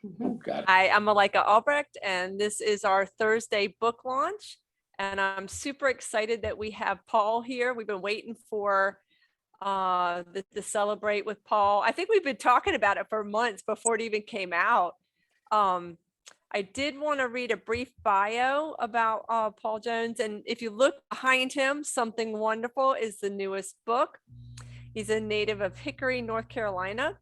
Oh, got it. Hi, I'm Malaika Albrecht, and this is our Thursday book launch. And I'm super excited that we have Paul here. We've been waiting for to celebrate with Paul. I think we've been talking about it for months before it even came out. I did want to read a brief bio about Paul Jones. And if you look behind him, Something Wonderful is the newest book. He's a native of Hickory, North Carolina,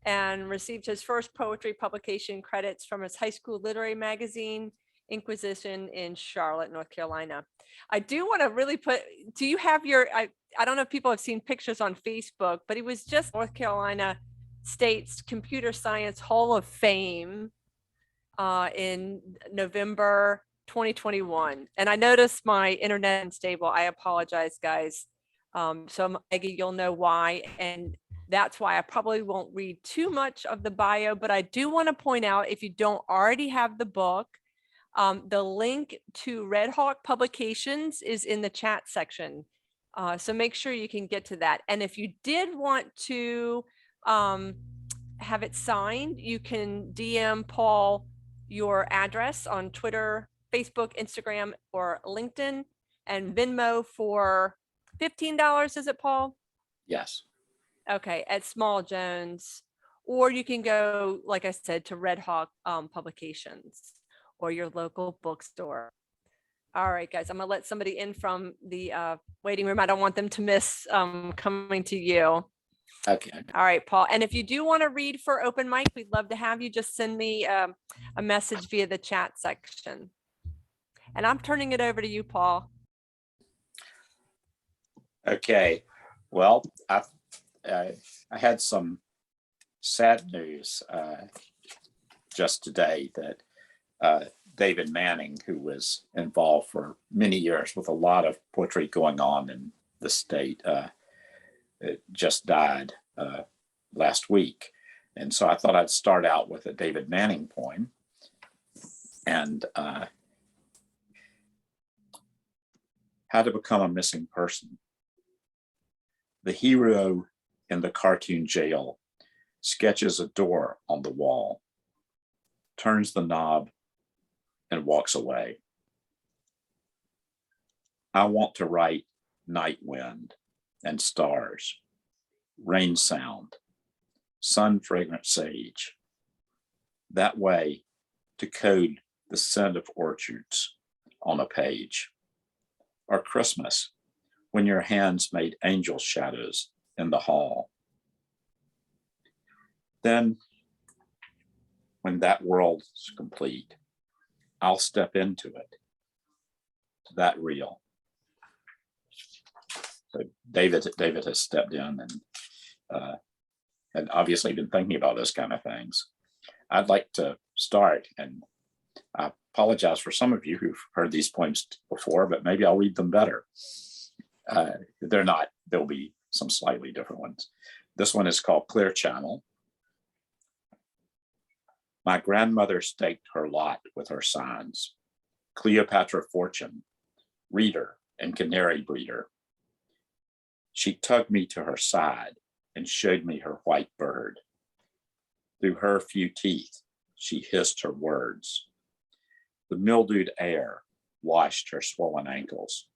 and received his first poetry publication credits from his high school literary magazine, Inquisition, in Charlotte, North Carolina. I do want to really do you have I don't know if people have seen pictures on Facebook, but he was just North Carolina State's Computer Science Hall of Fame in November 2021. And I noticed my internet unstable. I apologize, guys. So Maggie, you'll know why. And that's why I probably won't read too much of the bio, but I do want to point out, if you don't already have the book, the link to Red Hawk Publications is in the chat section. So make sure you can get to that. And if you did want to have it signed, you can DM Paul your address on Twitter, Facebook, Instagram, or LinkedIn, and Venmo for $15. Is it, Paul? Yes. Okay, at Small Jones, or you can go, like I said, to Red Hawk Publications or your local bookstore. All right, guys, I'm gonna let somebody in from the waiting room. I don't want them to miss coming to you. Okay. All right, Paul. And if you do want to read for open mic, we'd love to have you. Just send me a message via the chat section. And I'm turning it over to you, Paul. Okay. Well, I had some sad news just today that David Manning, who was involved for many years with a lot of poetry going on in the state, just died last week. And so I thought I'd start out with a David Manning poem. And How to Become a Missing Person. The hero in the cartoon jail sketches a door on the wall, turns the knob, and walks away. I want to write night wind and stars, rain sound, sun fragrant sage. That way, to code the scent of orchards on a page. Or Christmas, when your hands made angel shadows in the hall. Then, when that world is complete, I'll step into it, to that real. So David has stepped in and obviously been thinking about those kind of things. I'd like to start, and I apologize for some of you who've heard these poems before, but maybe I'll read them better. They're not, there'll be some slightly different ones. This one is called Clear Channel. My grandmother staked her lot with her signs: Cleopatra Fortune, Reader, and Canary Breeder. She tugged me to her side and showed me her white bird. Through her few teeth, she hissed her words. The mildewed air washed her swollen ankles.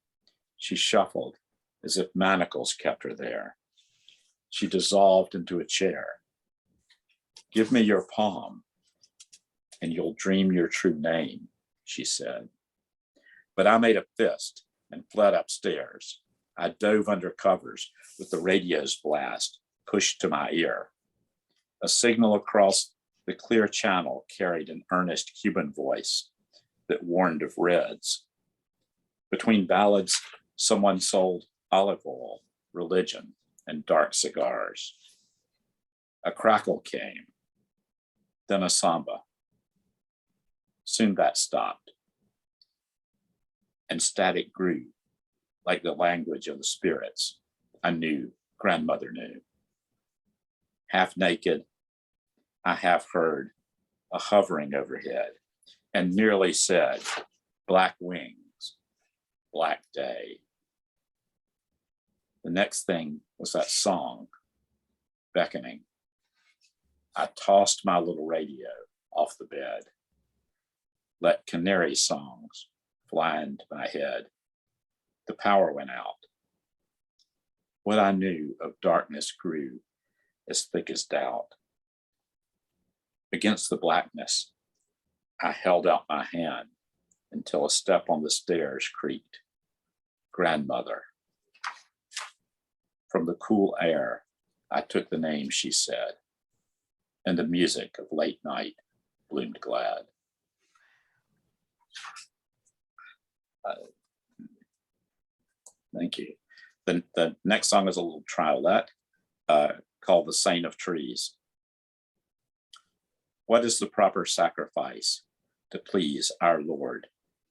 She shuffled as if manacles kept her there. She dissolved into a chair. Give me your palm, and you'll dream your true name, she said. But I made a fist and fled upstairs. I dove under covers with the radio's blast pushed to my ear. A signal across the clear channel carried an earnest Cuban voice that warned of reds. Between ballads, someone sold olive oil, religion, and dark cigars. A crackle came, then a samba. Soon that stopped, and static grew like the language of the spirits I knew grandmother knew. Half naked, I half heard a hovering overhead and nearly said, black wings, black day. The next thing was that song, beckoning. I tossed my little radio off the bed. Let canary songs fly into my head. The power went out. What I knew of darkness grew as thick as doubt. Against the blackness, I held out my hand until a step on the stairs creaked. Grandmother. From the cool air, I took the name she said, and the music of late night bloomed glad. Thank you. The next song is a little triolet called The Saint of Trees. What is the proper sacrifice to please our Lord,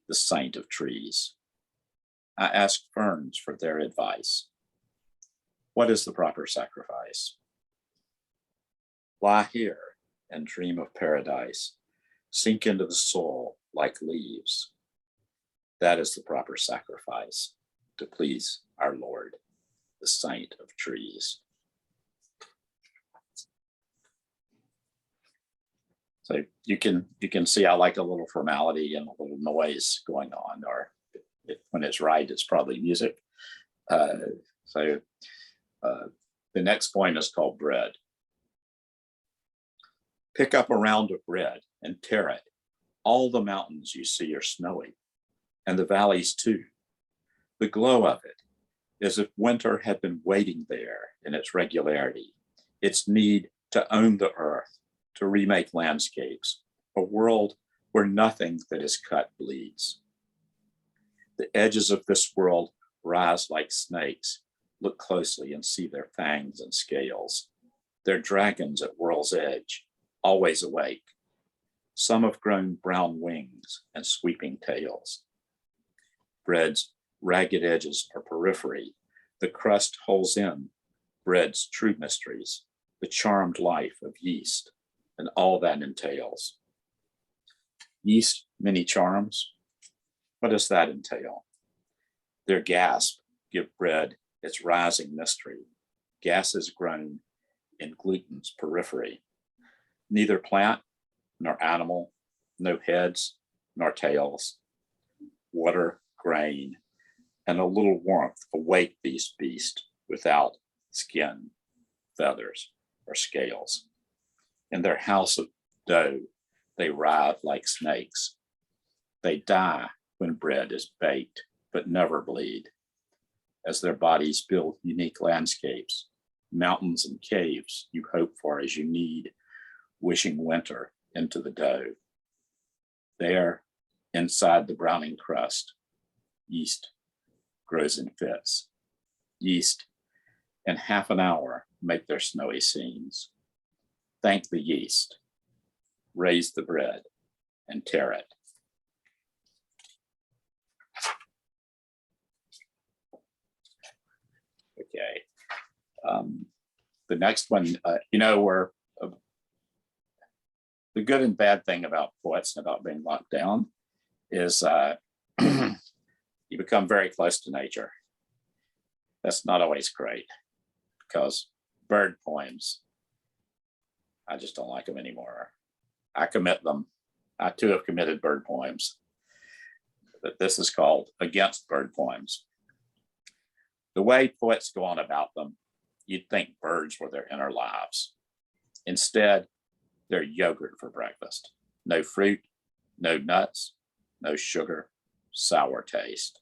the Saint of Trees? I asked ferns for their advice. What is the proper sacrifice? Lie here and dream of paradise. Sink into the soul like leaves. That is the proper sacrifice to please our Lord, the Saint of Trees. So you can see I like a little formality and a little noise going on, or when it's right, it's probably music. The next poem is called Bread. Pick up a round of bread and tear it. All the mountains you see are snowy, and the valleys too. The glow of it, as if winter had been waiting there in its regularity, its need to own the earth, to remake landscapes, a world where nothing that is cut bleeds. The edges of this world rise like snakes. Look closely and see their fangs and scales. They're dragons at world's edge, always awake. Some have grown brown wings and sweeping tails. Bread's ragged edges are periphery. The crust holds in bread's true mysteries, the charmed life of yeast and all that entails. Yeast, many charms. What does that entail? Their gasp give bread its rising mystery. Gases grown in gluten's periphery. Neither plant nor animal, no heads nor tails. Water, grain, and a little warmth awake these beasts without skin, feathers, or scales. In their house of dough, they writhe like snakes. They die when bread is baked, but never bleed. As their bodies build unique landscapes, mountains and caves you hope for as you need, wishing winter into the dough. There, inside the browning crust, yeast grows in fits. Yeast, in half an hour, make their snowy scenes. Thank the yeast, raise the bread, and tear it. Okay. The next one, we're the good and bad thing about poets and about being locked down is you become very close to nature. That's not always great because bird poems, I just don't like them anymore. I commit them. I too have committed bird poems. But this is called Against Bird Poems. The way poets go on about them, you'd think birds were their inner lives. Instead, they're yogurt for breakfast. No fruit, no nuts, no sugar, sour taste.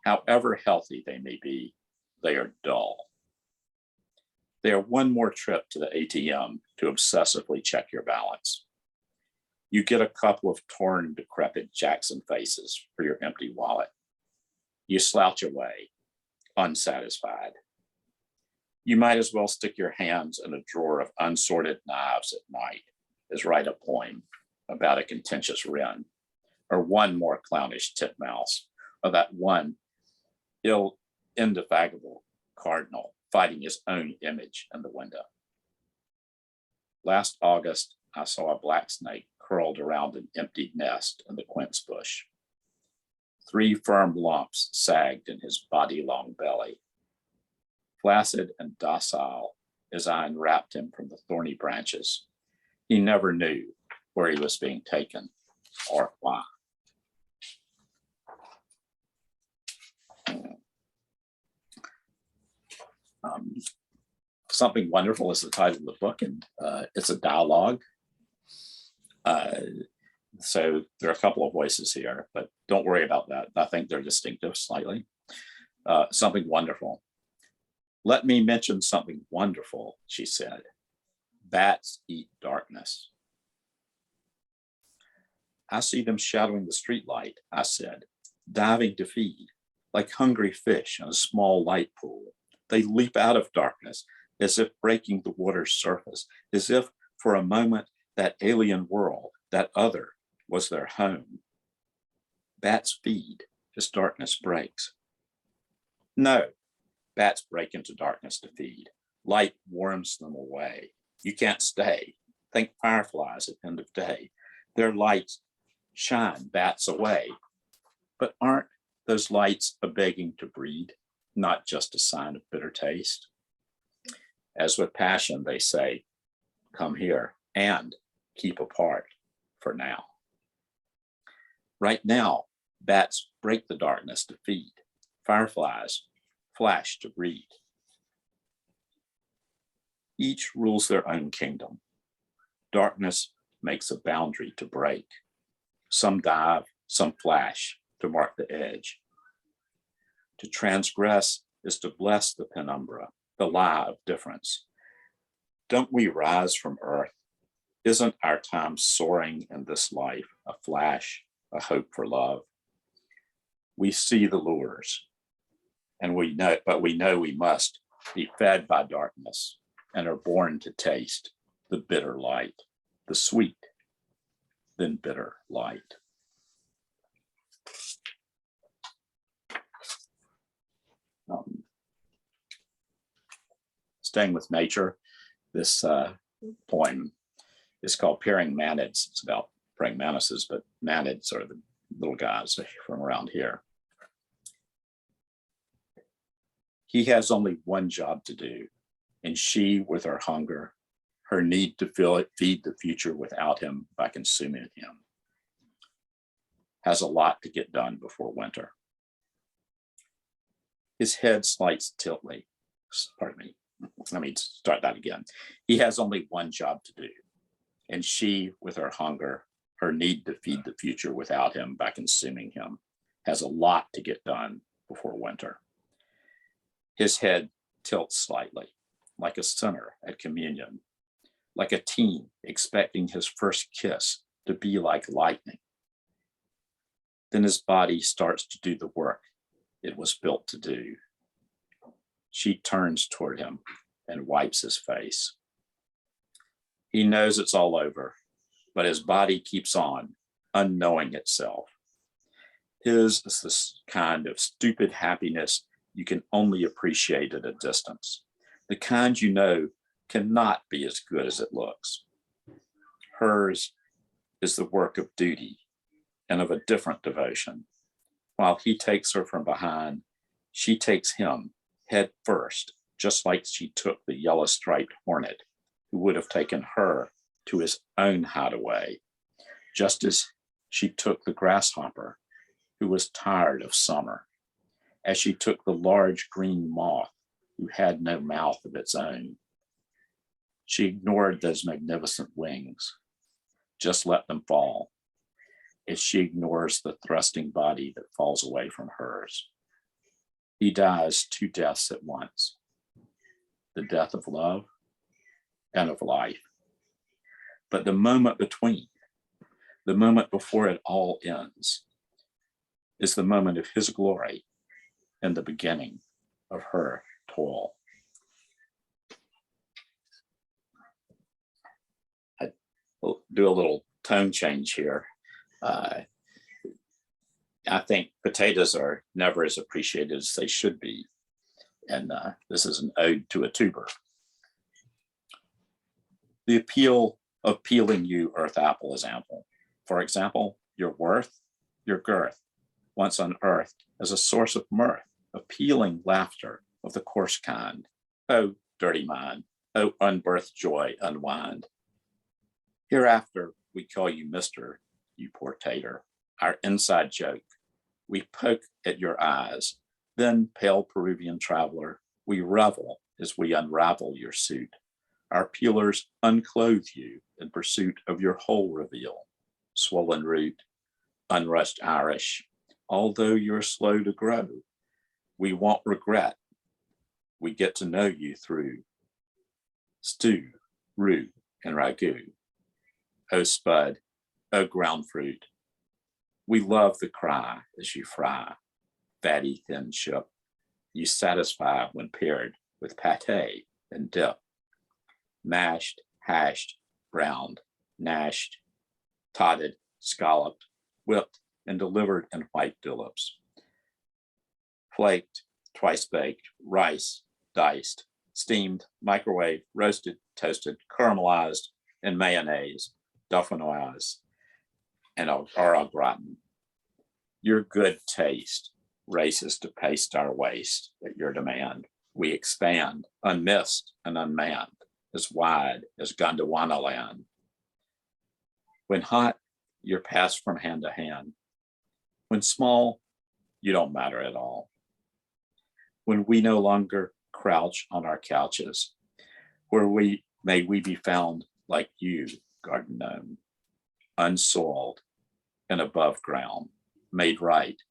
However healthy they may be, they are dull. They are one more trip to the ATM to obsessively check your balance. You get a couple of torn, decrepit Jackson faces for your empty wallet. You slouch away, unsatisfied. You might as well stick your hands in a drawer of unsorted knives at night as write a poem about a contentious wren, or one more clownish titmouse, or that one indefatigable cardinal fighting his own image in the window. Last August, I saw a black snake curled around an empty nest in the quince bush. 3 firm lumps sagged in his body-long belly. Flaccid and docile as I unwrapped him from the thorny branches, he never knew where he was being taken or why. Something Wonderful is the title of the book, and it's a dialogue. So there are a couple of voices here, but don't worry about that. I think they're distinctive slightly. Something Wonderful. Let me mention something wonderful, she said. Bats eat darkness. I see them shadowing the streetlight, I said, diving to feed, like hungry fish in a small light pool. They leap out of darkness, as if breaking the water's surface, as if for a moment that alien world, that other, was their home. Bats feed as darkness breaks. No, bats break into darkness to feed. Light warms them away. You can't stay. Think fireflies at end of day. Their lights shine bats away. But aren't those lights a begging to breed, not just a sign of bitter taste? As with passion, they say, come here and keep apart for now. Right now, bats break the darkness to feed. Fireflies flash to breed. Each rules their own kingdom. Darkness makes a boundary to break. Some dive, some flash to mark the edge. To transgress is to bless the penumbra, the lie of difference. Don't we rise from earth? Isn't our time soaring in this life a flash, a hope for love? We see the lures, and we know we must be fed by darkness and are born to taste the bitter light, the sweet, then bitter light. Staying with nature, this poem is called Pairing Manids. It's about praying mantises, but manids are the little guys from around here. He has only one job to do, and she, with her hunger, her need to feed the future without him by consuming him, has a lot to get done before winter. His head slides tiltly. Pardon me. Let me start that again. He has only one job to do, and she, with her hunger, her need to feed the future without him by consuming him, has a lot to get done before winter. His head tilts slightly, like a sinner at communion, like a teen expecting his first kiss to be like lightning. Then his body starts to do the work it was built to do. She turns toward him and wipes his face. He knows it's all over, but his body keeps on, unknowing itself. His is this kind of stupid happiness you can only appreciate at a distance, the kind you know cannot be as good as it looks. Hers is the work of duty and of a different devotion. While he takes her from behind, she takes him head first, just like she took the yellow-striped hornet, who would have taken her to his own hideaway, just as she took the grasshopper, who was tired of summer, as she took the large green moth, who had no mouth of its own. She ignored those magnificent wings, just let them fall, as she ignores the thrusting body that falls away from hers. He dies two deaths at once, the death of love and of life. But the moment between, the moment before it all ends, is the moment of his glory and the beginning of her toil. I will do a little tone change here. I think potatoes are never as appreciated as they should be. And this is an ode to a tuber. The appeal of peeling you, earth apple, is ample. For example, your worth, your girth, once unearthed as a source of mirth, appealing laughter of the coarse kind. Oh, dirty mind, oh, unbirthed joy, unwind. Hereafter, we call you Mr., you poor tater, our inside joke. We poke at your eyes. Then, pale Peruvian traveler, we revel as we unravel your suit. Our peelers unclothe you in pursuit of your whole reveal. Swollen root, unrushed Irish, although you're slow to grow, we won't regret. We get to know you through stew, roux, and ragu. Oh, spud, oh, ground fruit. We love the cry as you fry, fatty, thin chip. You satisfy when paired with pate and dip. Mashed, hashed, browned, gnashed, totted, scalloped, whipped, and delivered in white dollops. Flaked, twice baked, rice, diced, steamed, microwave, roasted, toasted, caramelized, and mayonnaise, dauphinoise, and au gratin. Your good taste races to paste our waist at your demand. We expand, unmissed and unmanned, as wide as Gondwana land. When hot, you're passed from hand to hand. When small, you don't matter at all. When we no longer crouch on our couches, where may we be found like you, garden gnome, unsoiled and above ground, made right,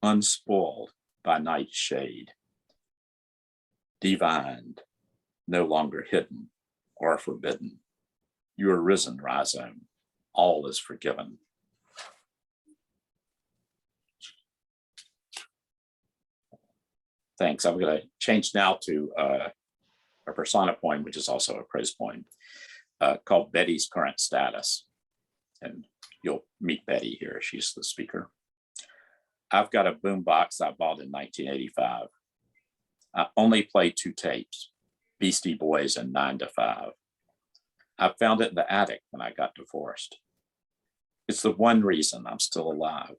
unspoiled by night's shade, divined, no longer hidden or forbidden. You are risen, rhizome. All is forgiven. Thanks. I'm going to change now to a persona poem, which is also a prose poem, called Betty's Current Status. And you'll meet Betty here. She's the speaker. I've got a boombox I bought in 1985. I only play 2 tapes, Beastie Boys and 9 to 5. I found it in the attic when I got divorced. It's the one reason I'm still alive.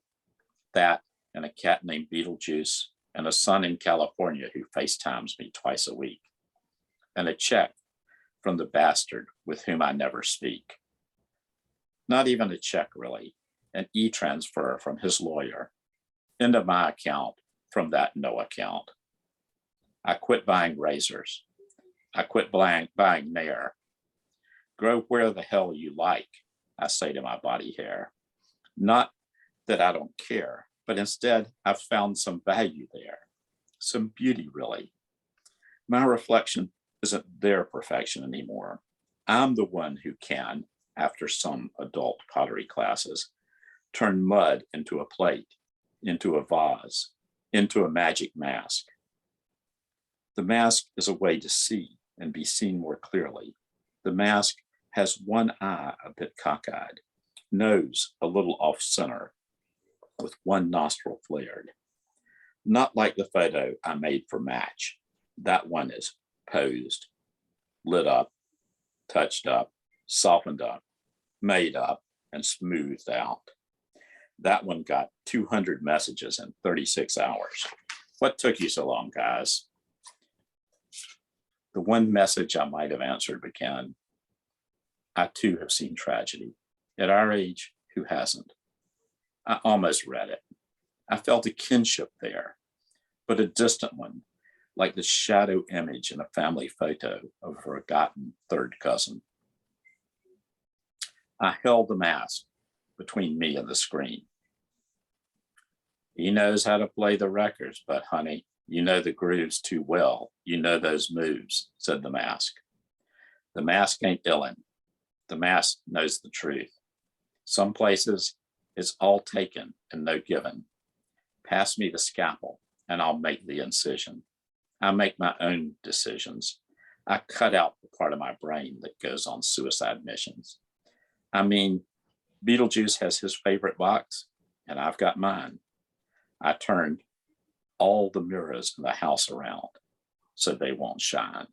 That and a cat named Beetlejuice and a son in California who FaceTimes me twice a week. And a check from the bastard with whom I never speak. Not even a check, really. An e-transfer from his lawyer into my account from that no account. I quit buying razors. I quit buying Nair. Grow where the hell you like, I say to my body hair. Not that I don't care, but instead I've found some value there, some beauty really. My reflection isn't their perfection anymore. I'm the one who can, after some adult pottery classes, turn mud into a plate, into a vase, into a magic mask. The mask is a way to see and be seen more clearly. The mask has one eye a bit cockeyed, nose a little off center, with one nostril flared. Not like the photo I made for Match. That one is posed, lit up, touched up, softened up, made up, and smoothed out. That one got 200 messages in 36 hours. What took you so long, guys? The one message I might have answered began, I too have seen tragedy. At our age, who hasn't? I almost read it. I felt a kinship there, but a distant one, like the shadow image in a family photo of a forgotten third cousin. I held the mask between me and the screen. He knows how to play the records, but honey, you know the grooves too well. You know those moves, said the mask. The mask ain't illin'. The mask knows the truth. Some places it's all taken and no given. Pass me the scalpel and I'll make the incision. I make my own decisions. I cut out the part of my brain that goes on suicide missions. I mean, Beetlejuice has his favorite box and I've got mine. I turned all the mirrors in the house around so they won't shine.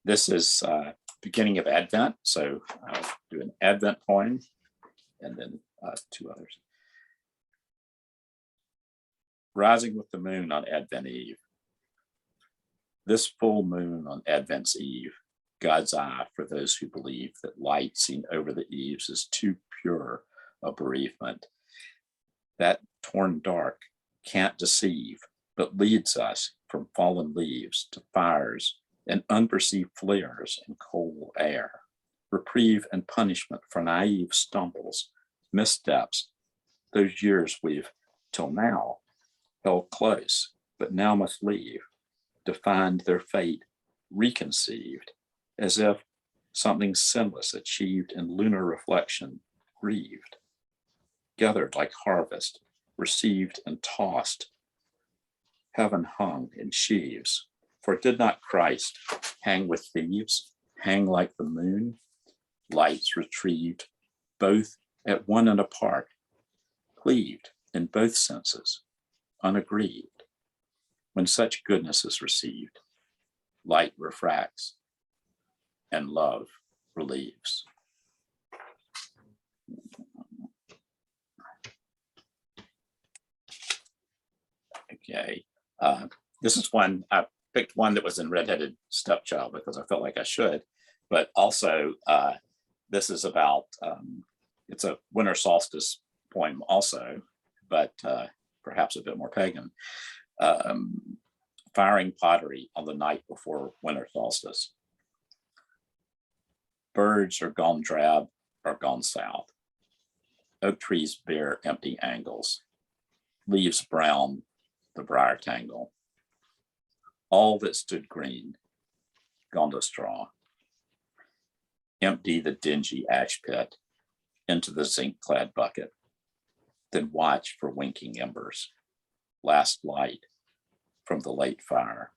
This is beginning of Advent, so I'll do an Advent poem and then 2 others. Rising with the moon on Advent Eve. This full moon on Advent's Eve, God's eye for those who believe that light seen over the eaves is too pure a bereavement. That torn dark can't deceive, but leads us from fallen leaves to fires and unperceived flares in cold air. Reprieve and punishment for naive stumbles, missteps, those years we've till now held close, but now must leave to find their fate reconceived, as if something sinless achieved in lunar reflection grieved, gathered like harvest, received and tossed, heaven hung in sheaves. For did not Christ hang with thieves, hang like the moon, lights retrieved, both at one and apart, cleaved in both senses, unaggrieved. When such goodness is received, light refracts and love relieves. Okay, this is one, I picked one that was in Redheaded Stepchild because I felt like I should, but also this is about, it's a winter solstice poem also, but perhaps a bit more pagan. Firing pottery on the night before winter solstice. Birds are gone drab or gone south. Oak trees bear empty angles. Leaves brown the briar tangle. All that stood green, gone to straw. Empty the dingy ash pit into the zinc-clad bucket. Then watch for winking embers. Last light from the late fire.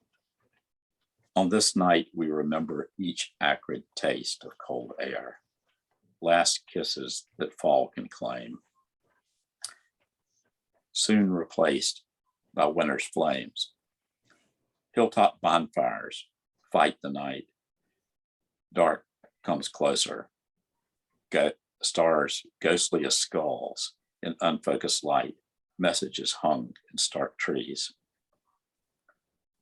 On this night, we remember each acrid taste of cold air. Last kisses that fall can claim. Soon replaced by winter's flames. Hilltop bonfires fight the night. Dark comes closer. Stars ghostly as skulls in unfocused light. Messages hung in stark trees.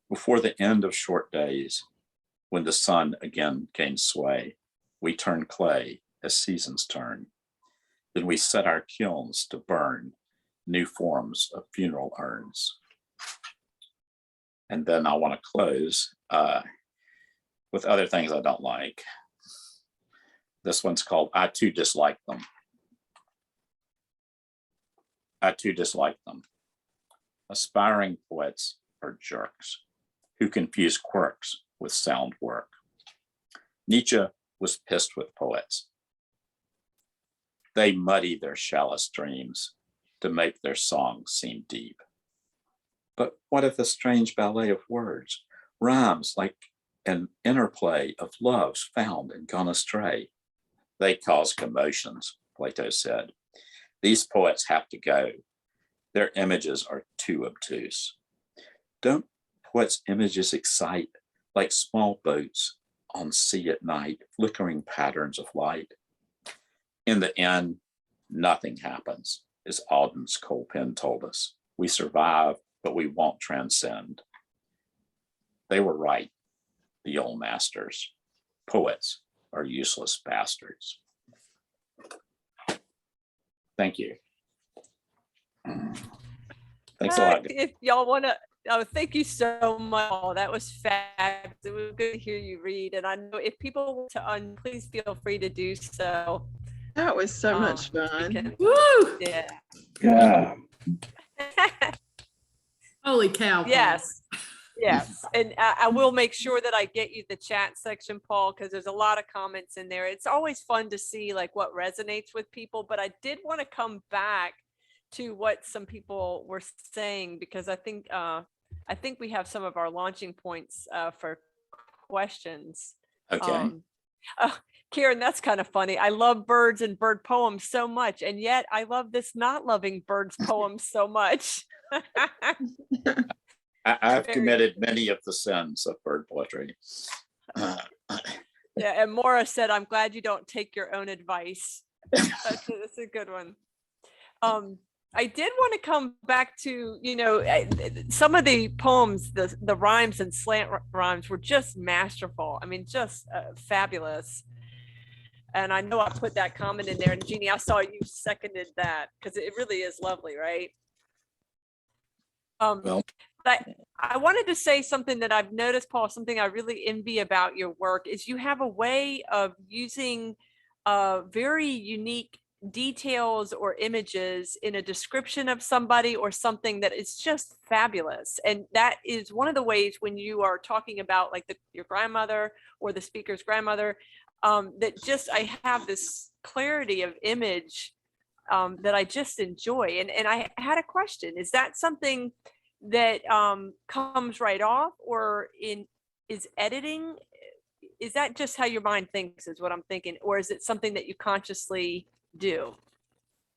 Before the end of short days, when the sun again gains sway, we turn clay as seasons turn. Then we set our kilns to burn new forms of funeral urns. And then I want to close with other things I don't like. This one's called I Too Dislike Them. I too dislike them. Aspiring poets are jerks who confuse quirks with sound work. Nietzsche was pissed with poets. They muddy their shallow streams to make their songs seem deep. But what if the strange ballet of words rhymes like an interplay of loves found and gone astray? They cause commotions, Plato said. These poets have to go. Their images are too obtuse. Don't poets' images excite like small boats on sea at night, flickering patterns of light? In the end, nothing happens, as Auden's cold pen told us. We survive, but we won't transcend. They were right, the old masters. Poets are useless bastards. Thank you. Thanks a lot. If y'all want to, oh, thank you so much. Oh, that was fabulous. It was good to hear you read. And I know if people want to please feel free to do so. That was so much fun. Woo! Yeah. Yeah. Holy cow. Paul. Yes. Yes. And I will make sure that I get you the chat section, Paul, because there's a lot of comments in there. It's always fun to see like what resonates with people, but I did want to come back to what some people were saying, because I think we have some of our launching points for questions. Okay. Karen, that's kind of funny. I love birds and bird poems so much, and yet I love this not loving birds poems so much. I've committed many of the sins of bird poetry. Yeah, and Maura said, I'm glad you don't take your own advice. That's a good one. I did want to come back to, some of the poems, the rhymes and slant rhymes were just masterful. I mean, just fabulous. And I know I put that comment in there, and Jeannie, I saw you seconded that because it really is lovely, right? Well, But I wanted to say something that I've noticed, Paul, something I really envy about your work is you have a way of using very unique details or images in a description of somebody or something that is just fabulous. And that is one of the ways when you are talking about like your grandmother or the speaker's grandmother, that just, I have this clarity of image that I just enjoy. And I had a question, is that something that comes right off, or is editing, is that just how your mind thinks is what I'm thinking, or is it something that you consciously do?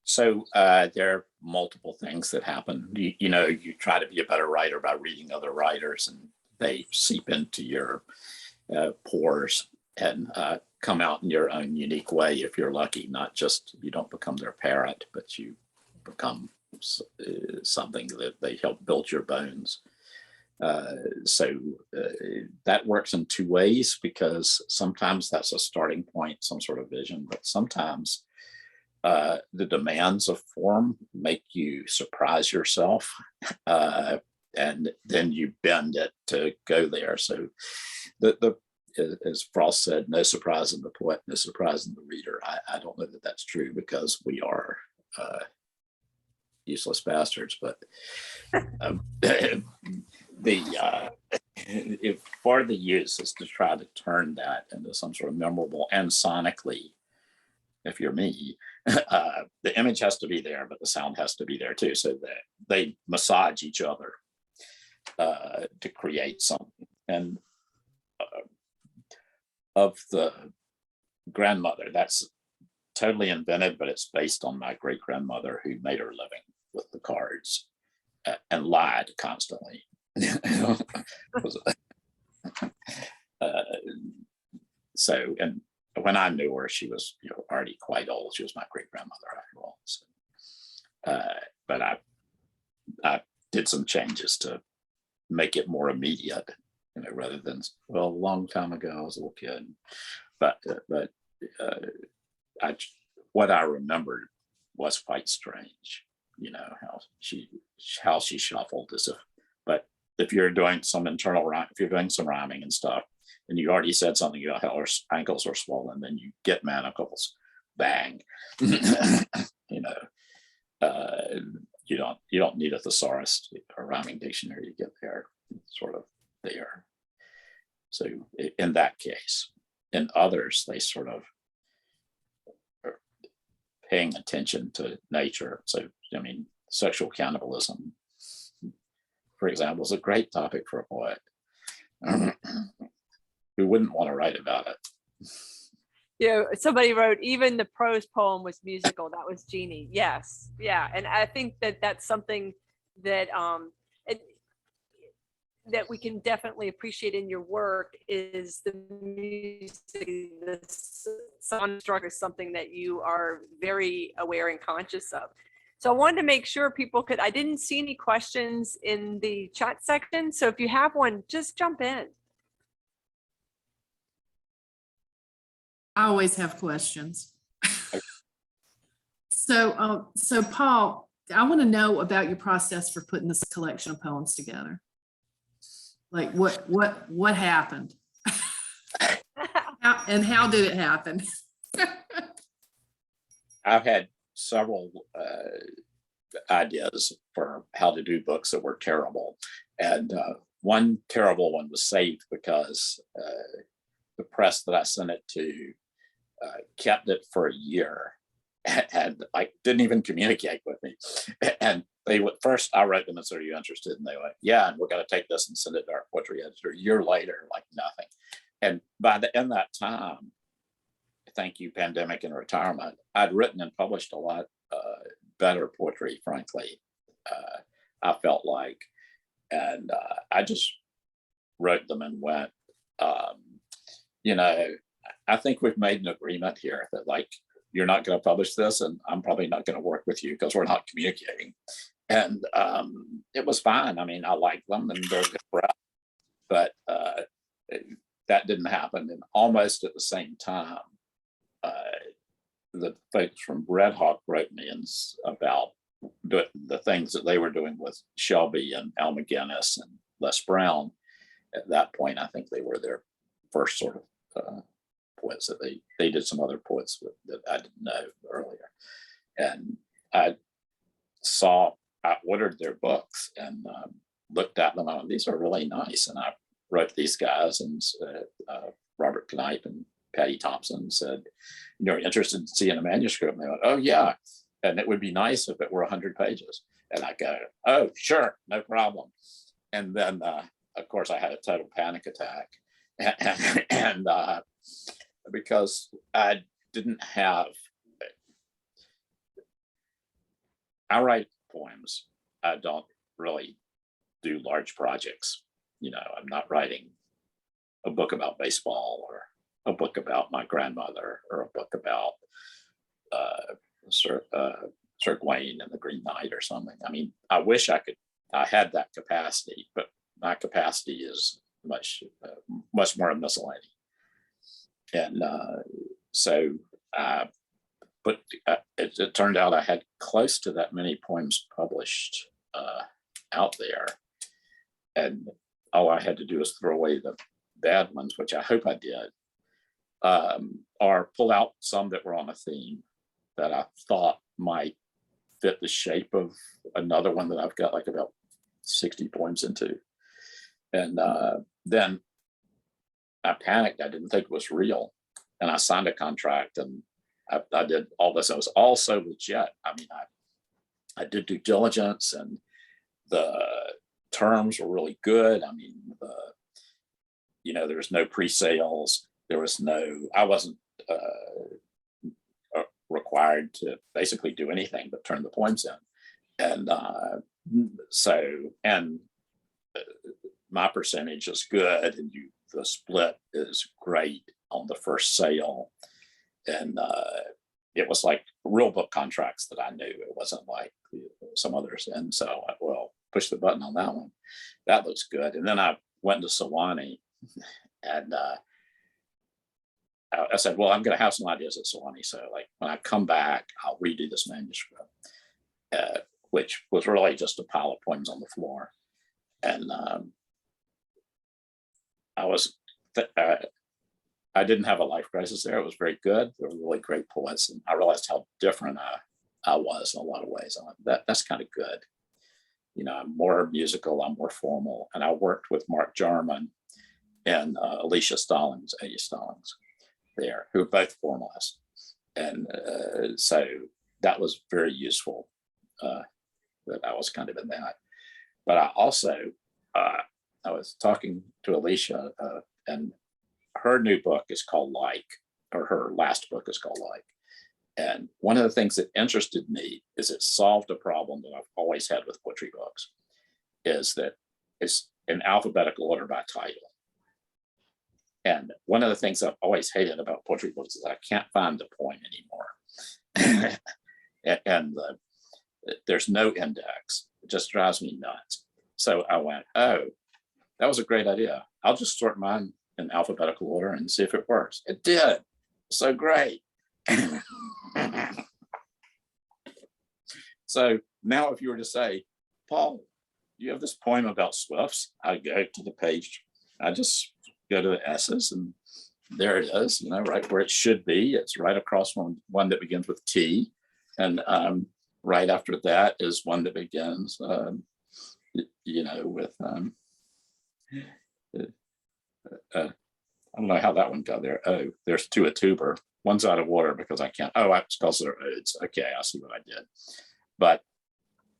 So there are multiple things that happen. You try to be a better writer by reading other writers, and they seep into your pores and come out in your own unique way if you're lucky. Not just, you don't become their parrot, but you become something that they help build your bones. So that works in two ways, because sometimes that's a starting point, some sort of vision, but sometimes the demands of form make you surprise yourself, and then you bend it to go there. So as Frost said, no surprise in the poet, no surprise in the reader. I don't know that that's true, because we are useless bastards, but if part of the use is to try to turn that into some sort of memorable, and sonically, if you're me, the image has to be there, but the sound has to be there too, so that they massage each other to create something. And of the grandmother, that's totally invented, but it's based on my great grandmother, who made her living with the cards and lied constantly. So, and when I knew her, she was already quite old. She was my great grandmother after all. So, but I did some changes to make it more immediate, rather than, well, a long time ago I was a little kid. But what I remembered was quite strange. How she shuffled, as if. But if you're doing some internal rhyme, if you're doing some rhyming and stuff, and you already said something about how her ankles are swollen, then you get manacles, bang. You don't need a thesaurus or rhyming dictionary to get there. It's sort of there. So in that case, in others, they sort of are paying attention to nature. So sexual cannibalism, for example, is a great topic for a poet. Who wouldn't want to write about it? Somebody wrote, even the prose poem was musical. That was Jeannie. Yes. Yeah. And I think that that's something that that we can definitely appreciate in your work, is the music, the sound structure is something that you are very aware and conscious of. So I wanted to make sure people I didn't see any questions in the chat section. So if you have one, just jump in. I always have questions. So Paul, I want to know about your process for putting this collection of poems together. Like what happened? How did it happen? I've had several ideas for how to do books that were terrible, and one terrible one was saved because the press that I sent it to kept it for a year and didn't even communicate with me. And they would first, I wrote them and said, "Are you interested?" And they went, "Yeah, and we're going to take this and send it to our poetry editor." A year later, nothing. And by the end of that time, thank you, pandemic and retirement, I'd written and published a lot better poetry, frankly, I felt like. And I just wrote them and went, I think we've made an agreement here that you're not going to publish this, and I'm probably not going to work with you because we're not communicating. And it was fine. I mean, I like them and they're good for us, but that didn't happen. And almost at the same time, the folks from Red Hawk wrote me about the things that they were doing with Shelby and Al McGinnis and Les Brown. At that point, I think they were their first sort of poets that they did some other poets that I didn't know earlier. And I ordered their books and looked at them. And these are really nice. And I wrote these guys, and Robert Knipe and Patty Thompson said, "You're interested in seeing a manuscript?" And they went, "Oh yeah, and it would be nice if it were 100 pages." And I go, "Oh sure, no problem." And then of course I had a total panic attack, and because I didn't have, I write poems. I don't really do large projects. I'm not writing a book about baseball or a book about my grandmother or a book about Sir Gawain and the Green Knight or something. I mean, I wish I had that capacity, but my capacity is much more miscellany. And so, but it turned out I had close to that many poems published out there. And all I had to do was throw away the bad ones, which I hope I did, or pull out some that were on a theme that I thought might fit the shape of another one that I've got like about 60 poems into. And then I panicked. I didn't think it was real. And I signed a contract, and I did all this. It was all so legit. I mean, I did due diligence, and the terms were really good. I mean, there was no pre-sales. There was I wasn't required to basically do anything but turn the poems in. And my percentage is good, and the split is great on the first sale. And it was like real book contracts that I knew. It wasn't like some others. And so I push the button on that one. That looks good. And then I went to Sewanee, and I said, well, I'm going to have some ideas at Sewanee. So like when I come back, I'll redo this manuscript, which was really just a pile of poems on the floor. And I didn't have a life crisis there. It was very good. They were really great poets. And I realized how different I was in a lot of ways. I went, that's kind of good. I'm more musical, I'm more formal. And I worked with Mark Jarman and Alicia Stallings, there, who are both formalists. And so that was very useful, that I was kind of in that. But I also, I was talking to Alicia, and her new book is called Like, or her last book is called Like. And one of the things that interested me is it solved a problem that I've always had with poetry books, is that it's in alphabetical order by title. And one of the things I've always hated about poetry books is I can't find the poem anymore. and there's no index. It just drives me nuts. So I went, oh, that was a great idea. I'll just sort mine in alphabetical order and see if it works. It did. So great. So now if you were to say, Paul, you have this poem about swifts, I go to the page, I just go to the S's, and there it is, right where it should be. It's right across from one that begins with T, and right after that is one that begins with I don't know how that one got there. Oh, there's two a tuber. One's out of order because I can't. Oh, it's because they're odes. Okay, I see what I did. But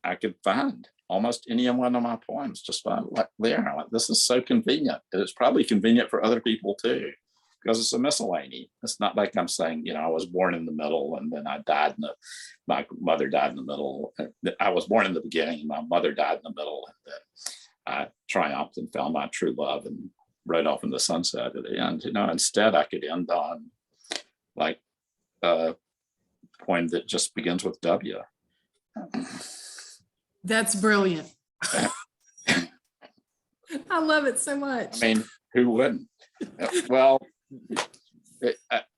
I could find almost any one of my poems just by there. Like, this is so convenient. It's probably convenient for other people too, because it's a miscellany. It's not like I'm saying, I was born in the middle and then I died my mother died in the middle. I was born in the beginning and my mother died in the middle. And then I triumphed and found my true love and rode off in the sunset at the end. Instead I could end on like poem that just begins with W. That's brilliant. I love it so much. I mean, who wouldn't? Well,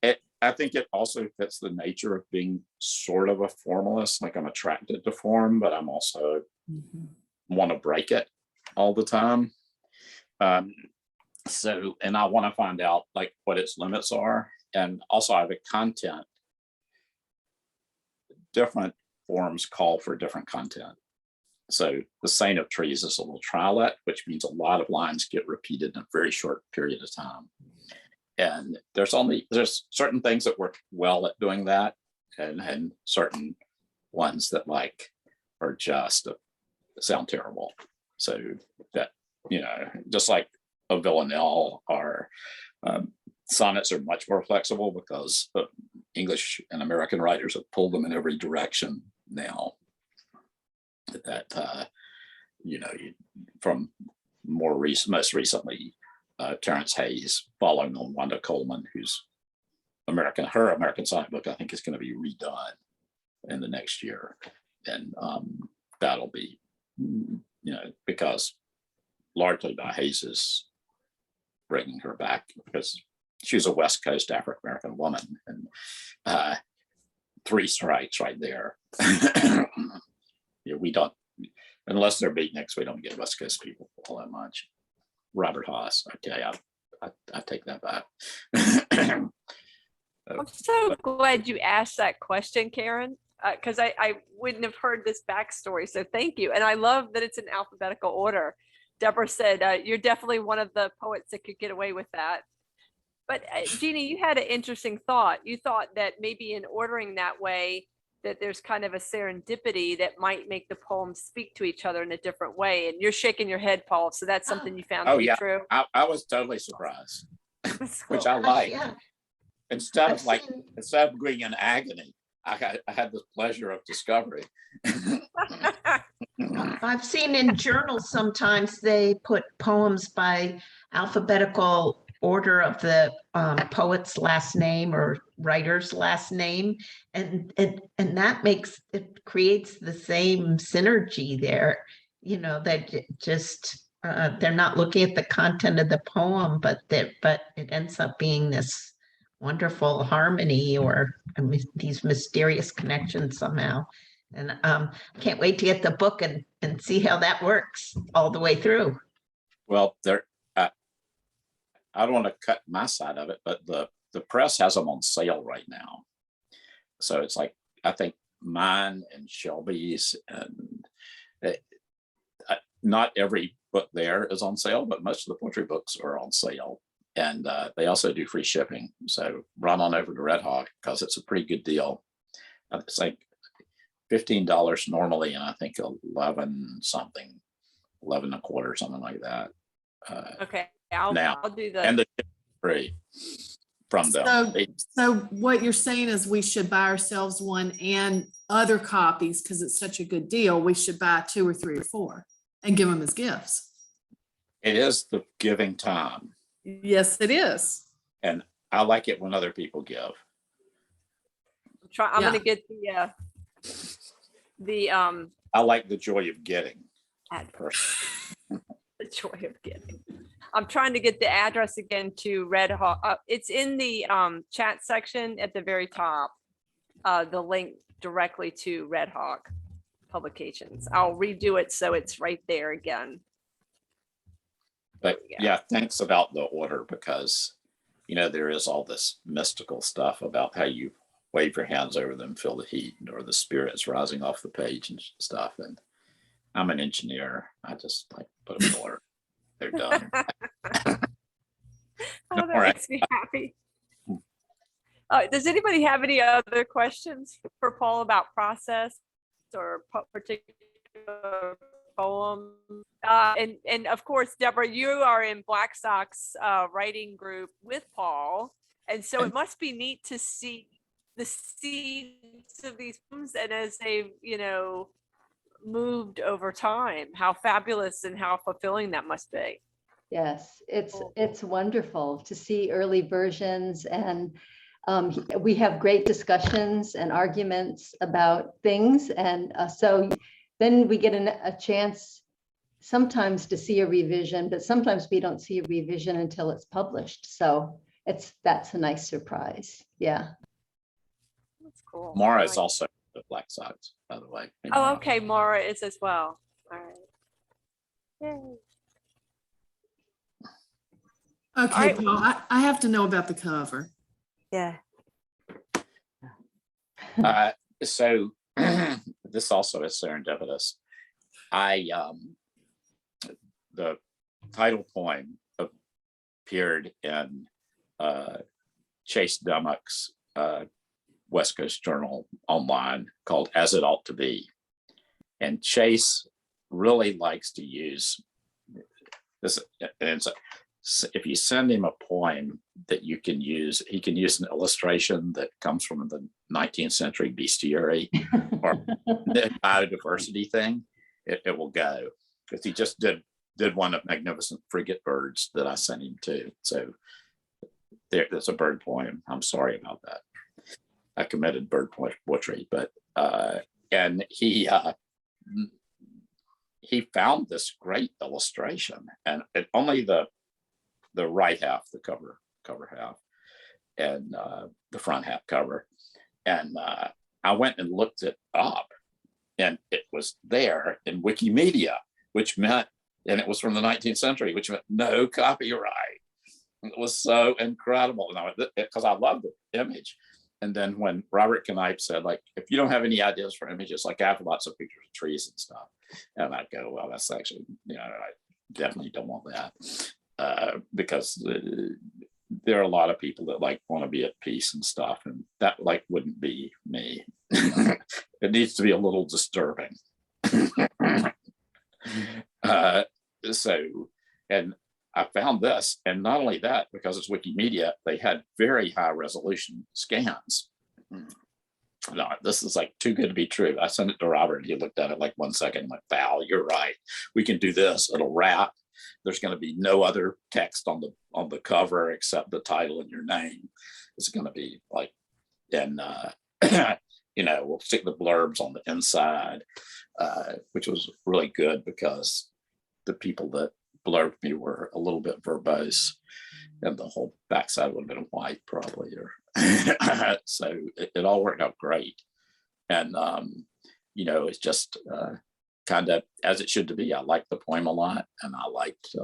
I think it also fits the nature of being sort of a formalist. Like, I'm attracted to form, but I'm also want to break it all the time. So, and I want to find out like what its limits are. And also I have a content. Different forms call for different content. So the Saint of Trees is a little trilet, which means a lot of lines get repeated in a very short period of time. And there's certain things that work well at doing that, and certain ones that like are just sound terrible. So that, you know, just like a villanelle, or sonnets are much more flexible because English and American writers have pulled them in every direction now. That you know, from most recently, Terrence Hayes following on Wanda Coleman, whose her American sonnet book, I think, is going to be redone in the next year, and that'll be, you know, because largely by Hayes's bringing her back, because she was a West Coast African American woman, and 3 strikes right there. Yeah, we don't, unless they're beatniks, we don't get West Coast people all that much. Robert Haas, I tell you, I take that back. I'm so glad you asked that question, Caren, because I wouldn't have heard this backstory. So thank you. And I love that it's in alphabetical order. Deborah said, you're definitely one of the poets that could get away with that. But Jeannie, you had an interesting thought. You thought that maybe in ordering that way, that there's kind of a serendipity that might make the poems speak to each other in a different way. And you're shaking your head, Paul. So that's something you found to be true. I was totally surprised, which I Well, like. yeah. Instead of being in agony, I had the pleasure of discovery. I've seen in journals sometimes they put poems by alphabetical order of the poet's last name or writer's last name, and that creates the same synergy there. You know, that just they're not looking at the content of the poem, but it ends up being this wonderful harmony, or these mysterious connections somehow. And I can't wait to get the book and see how that works all the way through. Well, I don't want to cut my side of it, but the press has them on sale right now. So it's like, I think mine and Shelby's, and not every book there is on sale, but most of the poetry books are on sale. And they also do free shipping. So run on over to Red Hawk, because it's a pretty good deal. It's like $15 normally, and I think 11 a quarter, something like that. Okay, I'll do the. And the free from them. So what you're saying is we should buy ourselves one and other copies, because it's such a good deal. We should buy 2 or 3 or 4 and give them as gifts. It is the giving time. Yes, it is. And I like it when other people give. I'm going to get the I like the joy of getting. The joy of getting. I'm trying to get the address again to Red Hawk. It's in the chat section at the very top. The link directly to Red Hawk Publications. I'll redo it so it's right there again. But yeah, thanks about the order, because, you know, there is all this mystical stuff about how you wave your hands over them, feel the heat, or the spirits rising off the page and stuff. And I'm an engineer. I just like put them in order. They're done. Oh, that makes me happy. Does anybody have any other questions for Paul about process or particular poem? And of course, Deborah, you are in Black Sock's writing group with Paul. And so it must be neat to see the seeds of these poems, and as they've, you know, moved over time, how fabulous and how fulfilling that must be. Yes, it's wonderful to see early versions, and We have great discussions and arguments about things. And so then we get a chance sometimes to see a revision, but sometimes we don't see a revision until it's published. So that's a nice surprise. Yeah. That's cool. Maura I is like- also the Black Sox, by the way. Oh, okay. Maura is as well. All right. Yay. Okay, right. Paul, I have to know about the cover. Yeah. So this also is serendipitous. The title poem appeared in Chase Dummock's West Coast Journal online called As It Ought to Be. And Chase really likes to use this. If you send him a poem that you can use, he can use an illustration that comes from the 19th century bestiary or the biodiversity thing, it will go. Because he just did one of Magnificent Frigate Birds that I sent him to. So there's a bird poem. I'm sorry about that. I committed bird butchery, but and he found this great illustration, and only the right half, the cover half, and the front half cover, and I went and looked it up, and it was there in Wikimedia, which meant, and it was from the 19th century, which meant no copyright. It was so incredible, because I loved the image. And then when Robert Knipe said, like, if you don't have any ideas for images, like I have lots of pictures of trees and stuff, and I'd go, well, that's actually, I definitely don't want that, because there are a lot of people that want to be at peace and stuff, and that wouldn't be me. It needs to be a little disturbing. And I found this, and not only that, because it's Wikimedia, they had very high resolution scans. No, this is too good to be true. I sent it to Robert, and he looked at it 1 second and went, Val, you're right. We can do this. It'll wrap. There's going to be no other text on the cover except the title and your name. It's going to be and we'll stick the blurbs on the inside, which was really good because the people that blurbed me were a little bit verbose, and the whole backside would have been white probably, or so it all worked out great. And it's just kind of as it should to be. I liked the poem a lot, and I liked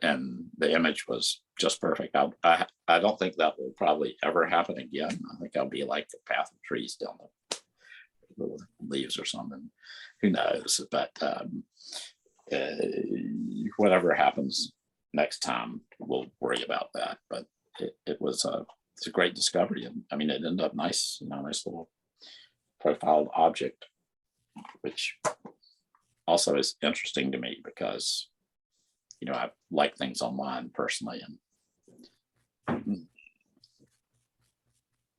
and the image was just perfect. I don't think that will probably ever happen again. I think I'll be like the path of trees down the leaves or something. Who knows? But whatever happens next time, we'll worry about that. But it's a great discovery, and I mean, it ended up nice, nice little profiled object, which also is interesting to me because I like things online personally, and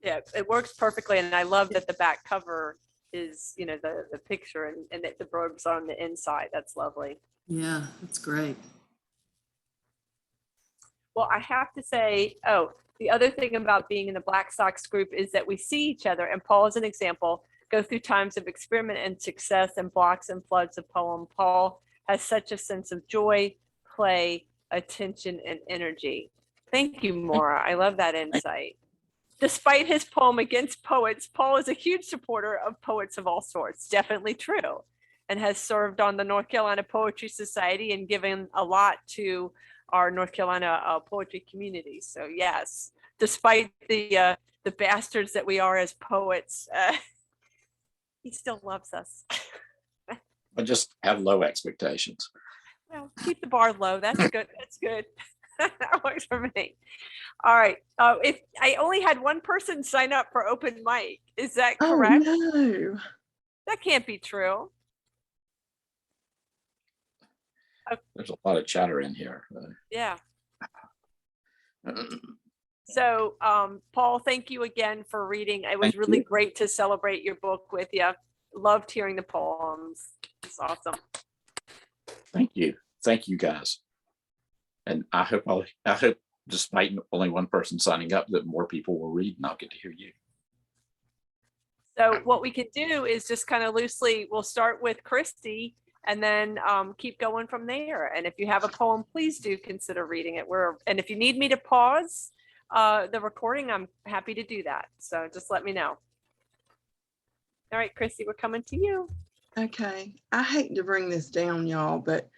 yeah, it works perfectly, and I love that the back cover is the picture and that the blurbs are on the inside. That's lovely. Yeah, that's great. Well, I have to say, the other thing about being in the Black Sox group is that we see each other, and Paul is an example, go through times of experiment and success and blocks and floods of poem. Paul has such a sense of joy, play, attention, and energy. Thank you, Maura. I love that insight. Despite his poem Against Poets, Paul is a huge supporter of poets of all sorts. Definitely true. And has served on the North Carolina Poetry Society and given a lot to our North Carolina poetry community. So yes, despite the bastards that we are as poets, he still loves us. I just have low expectations. Well, keep the bar low. That's good. That's good. That works for me. All right. If I only had one person sign up for open mic, is that correct? Oh, no. That can't be true. There's a lot of chatter in here. Yeah. So, Paul, thank you again for reading. It was really great to celebrate your book with you. Loved hearing the poems. It's awesome. Thank you guys. And I hope despite only one person signing up, that more people will read and I'll get to hear you. So what we could do is just kind of loosely, we'll start with Christy and then keep going from there. And if you have a poem, please do consider reading it. And if you need me to pause the recording, I'm happy to do that. So just let me know. All right, Christy, we're coming to you. Okay, I hate to bring this down, y'all, but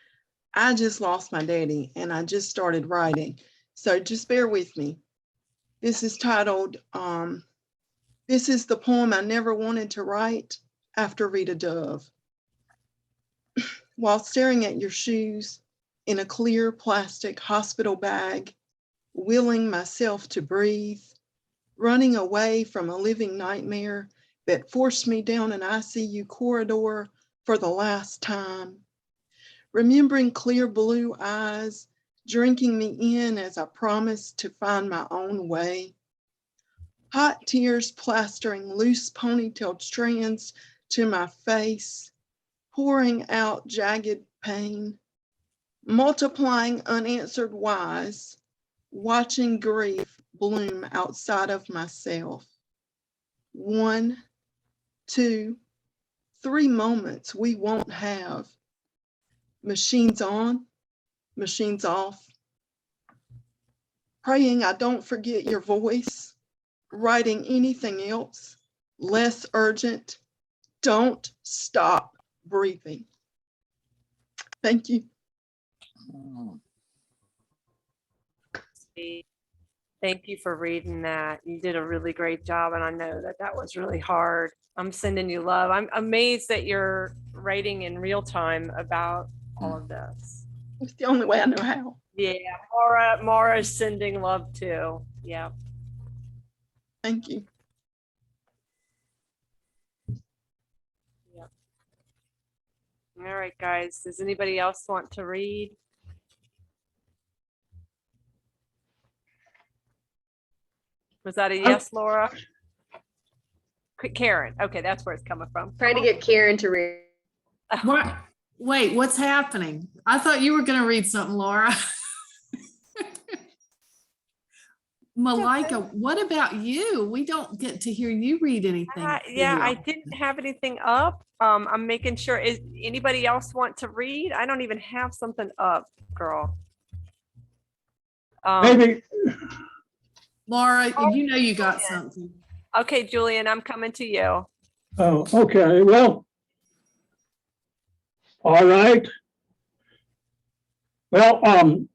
I just lost my daddy and I just started writing. So just bear with me. This is titled, this is the poem I never wanted to write after Rita Dove. While staring at your shoes in a clear plastic hospital bag, willing myself to breathe, running away from a living nightmare that forced me down an ICU corridor for the last time. Remembering clear blue eyes drinking me in as I promised to find my own way. Hot tears plastering loose ponytailed strands to my face, pouring out jagged pain, multiplying unanswered whys, watching grief bloom outside of myself. 1, 2, 3 moments we won't have. Machines on, machines off. Praying I don't forget your voice, writing anything else, less urgent. Don't stop breathing. Thank you. Thank you for reading that. You did a really great job, and I know that that was really hard. I'm sending you love. I'm amazed that you're writing in real time about all of this. It's the only way I know how. Yeah, Maura's sending love too. Yeah. Thank you. Yep. All right, guys. Does anybody else want to read? Was that a yes, Laura? Caren. Okay, that's where it's coming from. Trying to get Caren to read. What? Wait, what's happening? I thought you were going to read something, Laura. Malaika, what about you? We don't get to hear you read anything. Yeah, I didn't have anything up. I'm making sure. Is anybody else want to read? I don't even have something up, girl. Maybe. Laura, you know you got something. Okay, Julian, I'm coming to you. Oh, okay. Well, all right. Well,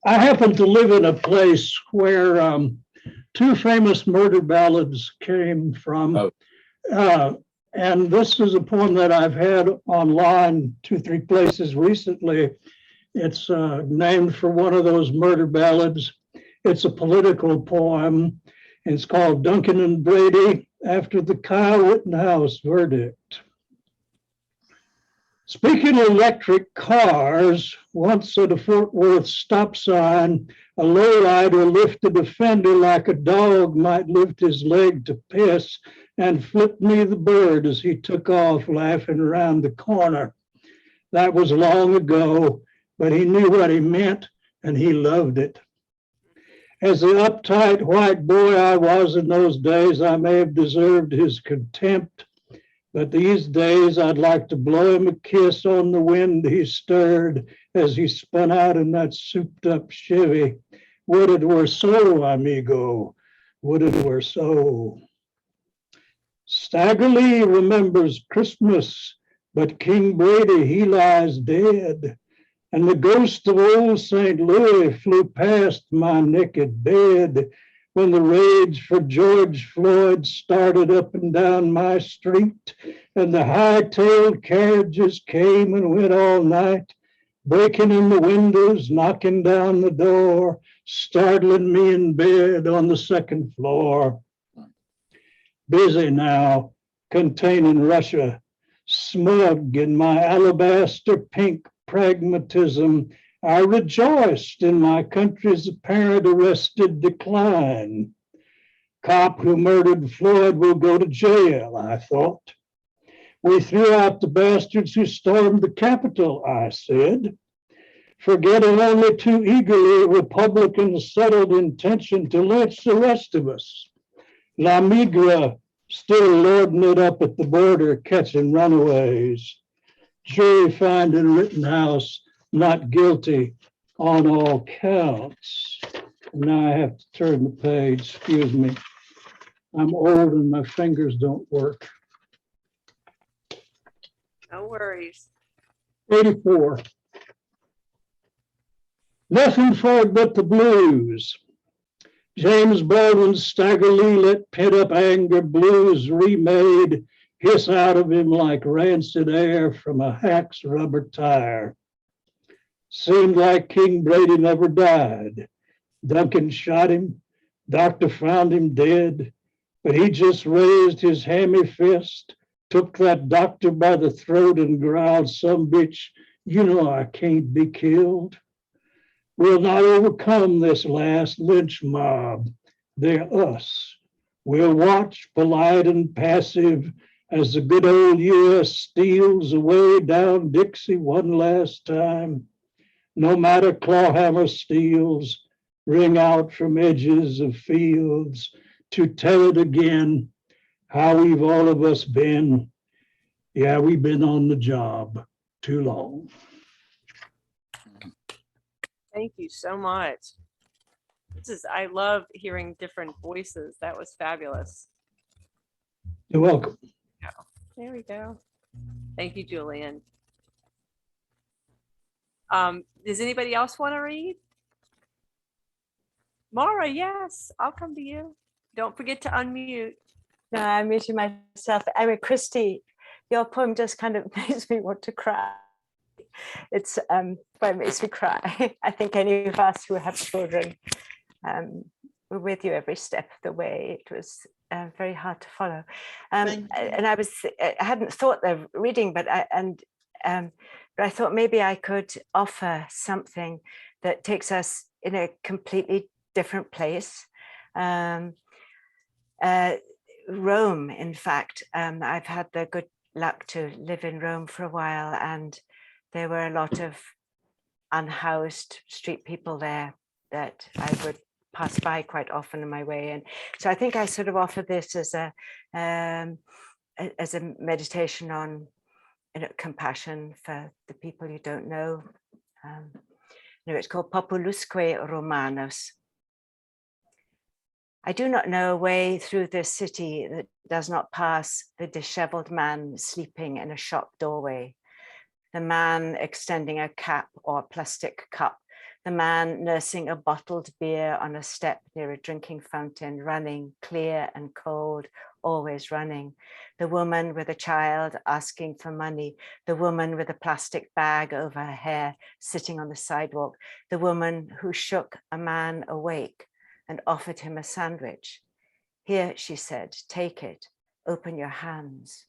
I happen to live in a place where 2 famous murder ballads came from. And this is a poem that I've had online 2-3 places recently. It's named for one of those murder ballads. It's a political poem. It's called Duncan and Brady after the Kyle Rittenhouse verdict. Speaking of electric cars, once at a Fort Worth stop sign, a lowrider lifted a fender like a dog might lift his leg to piss and flipped me the bird as he took off laughing around the corner. That was long ago, but he knew what he meant and he loved it. As the uptight white boy I was in those days, I may have deserved his contempt, but these days I'd like to blow him a kiss on the wind he stirred as he spun out in that souped up Chevy. Would it were so, amigo, would it were so. Stagger Lee remembers Christmas, but King Brady, he lies dead. And the ghost of old St. Louis flew past my naked bed when the rage for George Floyd started up and down my street, and the high-tailed carriages came and went all night, breaking in the windows, knocking down the door, startling me in bed on the 2nd floor. Busy now, containing Russia, smug in my alabaster pink pragmatism, I rejoiced in my country's apparent arrested decline. Cop who murdered Floyd will go to jail, I thought. We threw out the bastards who stormed the Capitol, I said. forgetting only too eagerly Republicans' settled intention to lynch the rest of us. La Migra still lording it up at the border, catching runaways. Jury finding Rittenhouse not guilty on all counts. Now I have to turn the page, excuse me. I'm old and my fingers don't work. No worries. 84. Nothing for it but the blues. James Baldwin's Stagger Lee let pent-up anger blues remade hiss out of him like rancid air from a hack's rubber tire. Seemed like King Brady never died. Duncan shot him. Doctor found him dead, but he just raised his hammy fist, took that doctor by the throat and growled, "Some bitch, you know I can't be killed. We'll not overcome this last lynch mob. They're us. We'll watch, polite and passive, as the good old U.S. steals away down Dixie one last time. No matter clawhammer steels ring out from edges of fields to tell it again how we've all of us been. Yeah, we've been on the job too long." Thank you so much. I love hearing different voices. That was fabulous. You're welcome. There we go. Thank you, Julian. Does anybody else want to read? Maura, yes, I'll come to you. Don't forget to unmute. No, I'm muting myself. I mean, Christy, your poem just kind of makes me want to cry. It's but it makes me cry. I think any of us who have children, we're with you every step of the way. It was very hard to follow. And I hadn't thought of reading, but I thought maybe I could offer something that takes us in a completely different place. Rome, in fact, I've had the good luck to live in Rome for a while, and there were a lot of unhoused street people there that I would pass by quite often on my way. And so I think I sort of offer this as a meditation on compassion for the people you don't know. It's called Populusque Romanus. I do not know a way through this city that does not pass the disheveled man sleeping in a shop doorway, the man extending a cap or a plastic cup, the man nursing a bottled beer on a step near a drinking fountain, running, clear and cold, always running, the woman with a child asking for money, the woman with a plastic bag over her hair sitting on the sidewalk, the woman who shook a man awake and offered him a sandwich. "Here," she said, "take it, open your hands."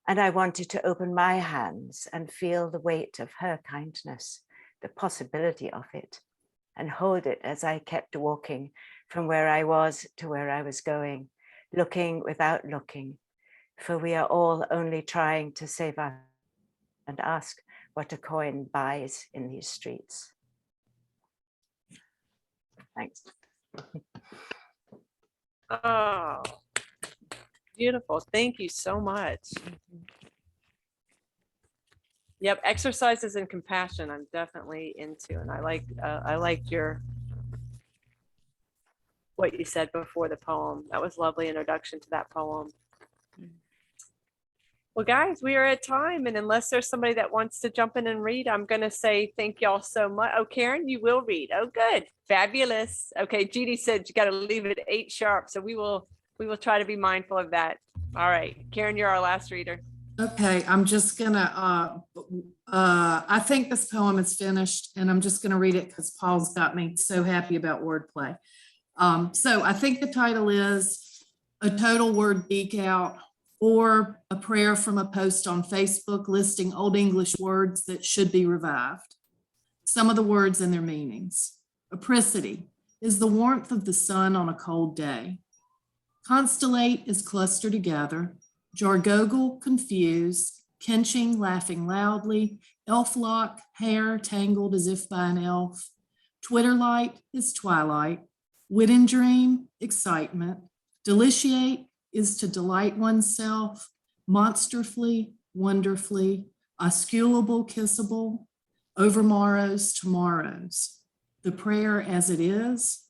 And I wanted to open my hands and feel the weight of her kindness, the possibility of it, and hold it as I kept walking from where I was to where I was going, looking without looking, for we are all only trying to save us and ask what a coin buys in these streets. Thanks. Oh, beautiful. Thank you so much. Yep, exercises and compassion I'm definitely into, and I liked what you said before the poem. That was a lovely introduction to that poem. Well, guys, we are at time, and unless there's somebody that wants to jump in and read, I'm going to say thank y'all so much. Oh, Caren, you will read. Oh, good. Fabulous. Okay, Judy said you got to leave it at 8 sharp, so we will try to be mindful of that. All right, Caren, you're our last reader. Okay, I'm just gonna, I think this poem is finished, and I'm just gonna read it because Paul's got me so happy about wordplay. So I think the title is A Total Word Geek Out, or a prayer from a post on Facebook listing Old English words that should be revived. Some of the words and their meanings. Apricity is the warmth of the sun on a cold day. Constellate is cluster together. Jargogle, confuse. Kenching, laughing loudly, elf-lock, hair tangled as if by an elf. Twitterlight is twilight. Wit and dream, excitement. Deliciate is to delight oneself. Monsterfully, wonderfully, osculable, kissable. Overmorrows, tomorrows. The prayer as it is.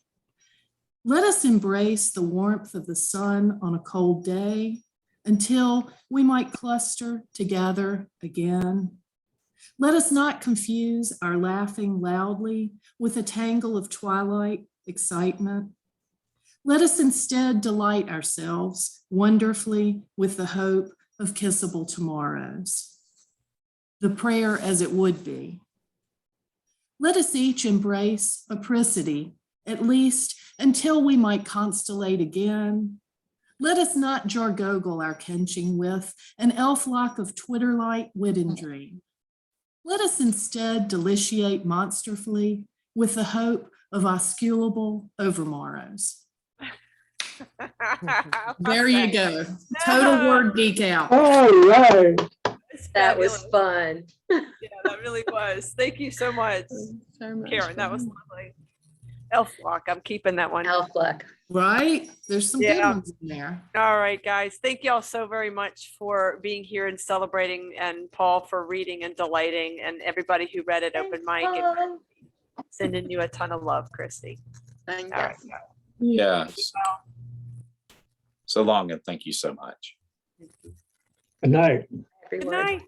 Let us embrace the warmth of the sun on a cold day until we might cluster together again. Let us not confuse our laughing loudly with a tangle of twilight excitement. Let us instead delight ourselves wonderfully with the hope of kissable tomorrows. The prayer as it would be. Let us each embrace apricity, at least until we might constellate again. Let us not jargogle our kenching with an elf-lock of twitterlight wit and dream. Let us instead deliciate monsterfully with the hope of osculable overmorrows. There you go. Total word geek out. All right. That was fun. Yeah, that really was. Thank you so much, So much Karen. That was fun. lovely. Elf Lock. I'm keeping that one. Elf luck. Right? There's some good Yeah. ones in there. All right, guys. Thank you all so very much for being here and celebrating, and Paul for reading and delighting, and everybody who read it open mic, and sending you a ton of love, Christy. Thank All right. you. Yes. So long, and thank you so much. Good night. Good Everyone. night.